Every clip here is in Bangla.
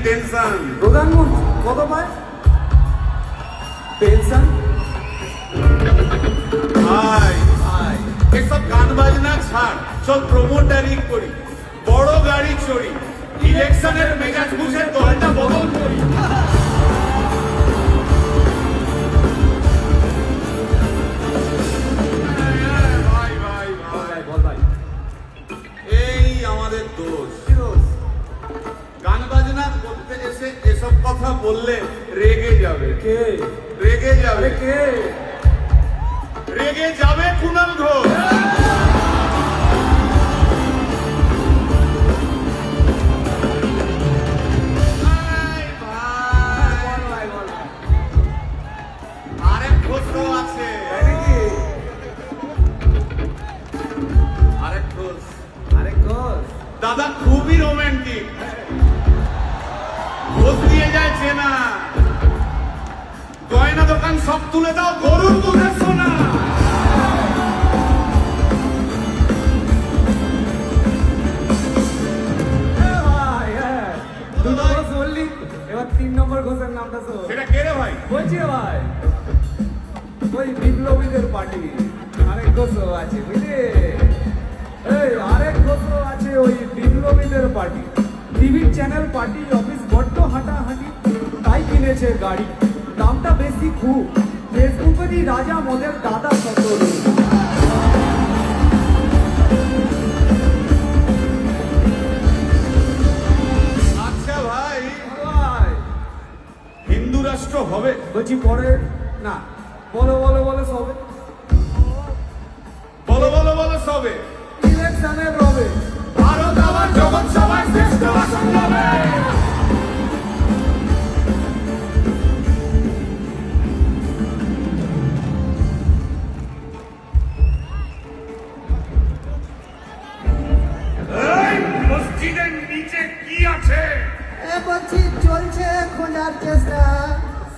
টেনশন। প্রধানমন্ত্রী কত পায় পেনশন? ভাই এসব গান বাজনা ছাড়, চল প্রমোটারি করি, বড় গাড়ি চড়ি, ইলেকশনের মেজাজ বুঝে দলটা বদল করি। এই আমাদের দোষ। গান বাজনা করতে এসে এসব কথা বললে রেগে যাবে। কে রেগে যাবে? কে রেগে যাবে? কুণাল ঘোষ। আরেক ঘোষ আছে, আরেক ঘোষ। দাদা খুবই রোমান্টিক, ঘোষ দিয়ে যায় চেনা, গয়না দোকান সব তুলে দাও, গরুর দুধের সোনা। এবার 3 নম্বর ঘোষের নামটা শোন। সেটা কে রে ভাই? বলছি ভাই ওই বিপ্লবীদের পার্টি আরেক ঘোষ আছে বুঝলি, এই আরেক ঘোষ আছে ওই বিপ্লবীদের পার্টি। টিভির চ্যানেল পার্টি অফিস বড্ড হাঁটাহাঁটি, তাই কিনেছে গাড়ি, দামটা বেশি খুব, ফেসবুকেরই রাজা মদের দাদা শতরু। আচ্ছা ভাই, হিন্দু রাষ্ট্র হবে? বলছি পরে না, বলো বলো বলো সবে, বলো বলো বলো সবে, ইলেকশনের রবে, ভারত আবার জগৎ সভায় শ্রেষ্ঠ আসন পাবে। মসজিদের নিচে কি আছে? বলছি চলছে খোঁজার চেষ্টা।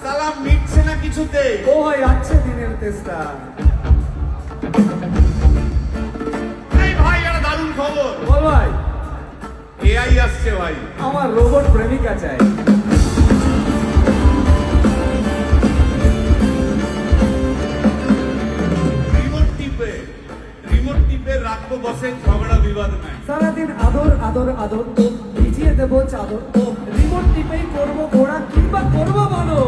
সালাম মিটছে না কিছুতে। ও হয় আছে দিনের চেষ্টা। এই ভাই একটা দারুণ খবর। বল ভাই। এআই আসছে ভাই। আমার রোবট প্রেমিকা চাই। রিমোট টিপে রাখবো বসে, ঝগড়া বিবাদ নাই। সারাদিন আদর আদর আদর, ভিজিয়ে দেবো চাদর, রিমোট টিপেই করবো ঘোড়া কিংবা করবো বলো।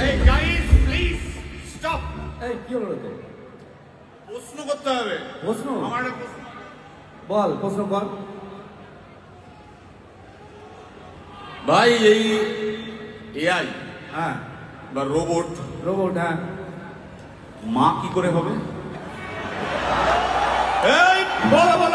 এই গাইস প্লিজ স্টপ। এই কি হলো তো? প্রশ্ন করতে হবে। প্রশ্ন? আমার একটা প্রশ্ন। বল প্রশ্ন কর ভাই। এই এআই হ্যাঁ বা রোবট, রোবট হ্যাঁ, মা কি করে হবে? এই বলো বলো